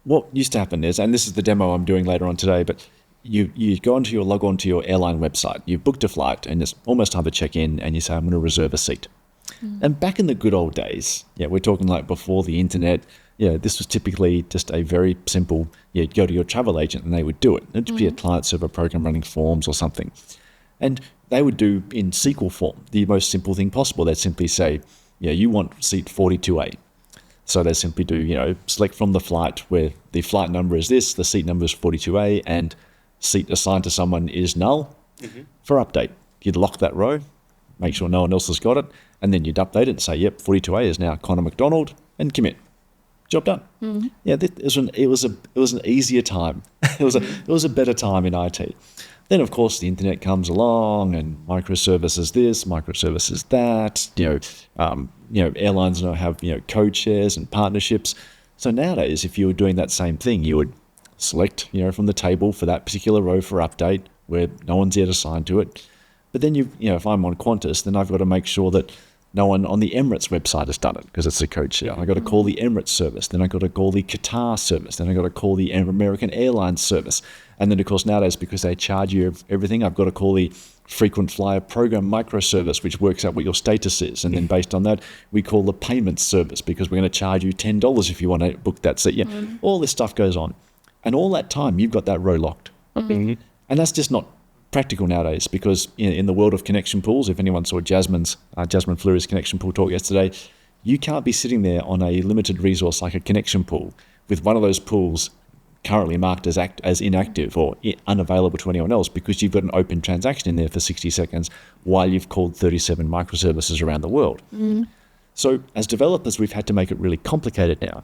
what used to happen is, and this is the demo I'm doing later on today, but you log on to your airline website, you've booked a flight, and it's almost time to check in, and you say, I'm going to reserve a seat. And back in the good old days, we're talking like before the internet, this was typically just a very simple, you'd go to your travel agent and they would do it. It'd be a client server program running forms or something. And they would do in SQL form, the most simple thing possible. They'd simply say, you want seat 42A. So they simply do, select from the flight where the flight number is this, the seat number is 42A, and seat assigned to someone is null for update. You'd lock that row, make sure no one else has got it, and then you'd update it and say, yep, 42A is now Connor McDonald, and commit. Job done. It was an easier time. it was a better time in IT. Then, of course, the internet comes along and microservices this, microservices that. Airlines now have code shares and partnerships. So nowadays, if you were doing that same thing, you would select from the table for that particular row for update where no one's yet assigned to it. But then if I'm on Qantas, then I've got to make sure that no one on the Emirates website has done it because it's a code share. I got to call the Emirates service, then I got to call the Qatar service, then I got to call the American Airlines service, and then of course nowadays because they charge you everything, I've got to call the frequent flyer program microservice, which works out what your status is, and then based on that we call the payments service because we're going to charge you $10 if you want to book that seat. All this stuff goes on, and all that time you've got that row locked, and that's just not practical nowadays because in the world of connection pools, if anyone saw Jasmine Fleury's connection pool talk yesterday, you can't be sitting there on a limited resource like a connection pool with one of those pools currently marked as inactive or unavailable to anyone else because you've got an open transaction in there for 60 seconds while you've called 37 microservices around the world. So as developers, we've had to make it really complicated now.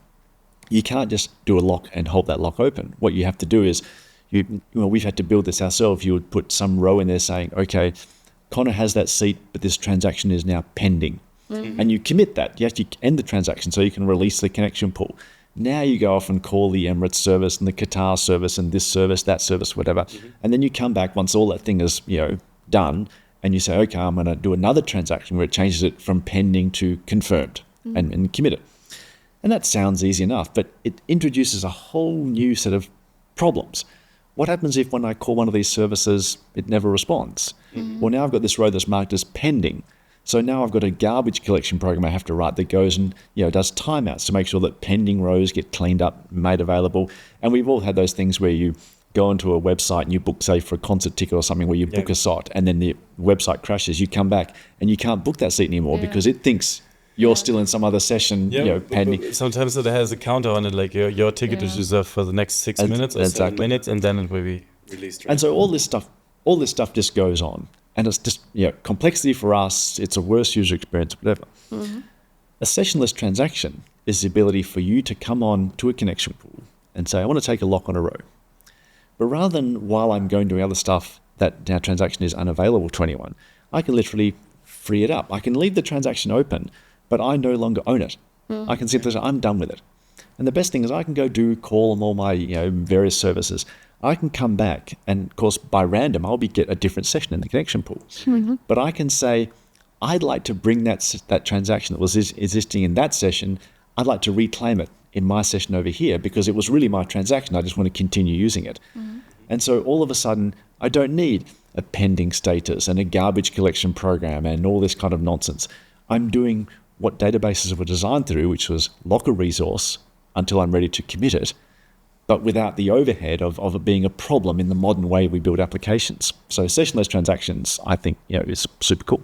You can't just do a lock and hold that lock open. What you have to do is we've had to build this ourselves. You would put some row in there saying, okay, Connor has that seat, but this transaction is now pending. And you commit that. You actually end the transaction so you can release the connection pool. Now you go off and call the Emirates service and the Qatar service and this service, that service, whatever. And then you come back once all that thing is done and you say, okay, I'm going to do another transaction where it changes it from pending to confirmed and commit it. And that sounds easy enough, but it introduces a whole new set of problems. What happens if when I call one of these services, it never responds? Well, now I've got this row that's marked as pending. So now I've got a garbage collection program I have to write that goes and does timeouts to make sure that pending rows get cleaned up, made available. And we've all had those things where you go onto a website and you book, say, for a concert ticket or something where you book a slot and then the website crashes. You come back and you can't book that seat anymore because it thinks you're still in some other session, pending. Sometimes it has a counter on it, like your ticket is reserved for the next 6 minutes or 7 minutes, and then it will be released. Right? And so all this stuff just goes on, and it's just complexity for us. It's a worse user experience, whatever. A sessionless transaction is the ability for you to come on to a connection pool and say, I want to take a lock on a row, but rather than while I'm going doing other stuff that now transaction is unavailable to anyone, I can literally free it up. I can leave the transaction open, but I no longer own it. I can simply say, I'm done with it. And the best thing is I can go call on all my various services. I can come back and, of course, by random, I'll get a different session in the connection pool. But I can say, I'd like to bring that transaction that was existing in that session, I'd like to reclaim it in my session over here because it was really my transaction. I just want to continue using it. And so all of a sudden, I don't need a pending status and a garbage collection program and all this kind of nonsense. I'm doing what databases were designed to do, which was lock a resource until I'm ready to commit it, but without the overhead of it being a problem in the modern way we build applications. So sessionless transactions, I think, is super cool.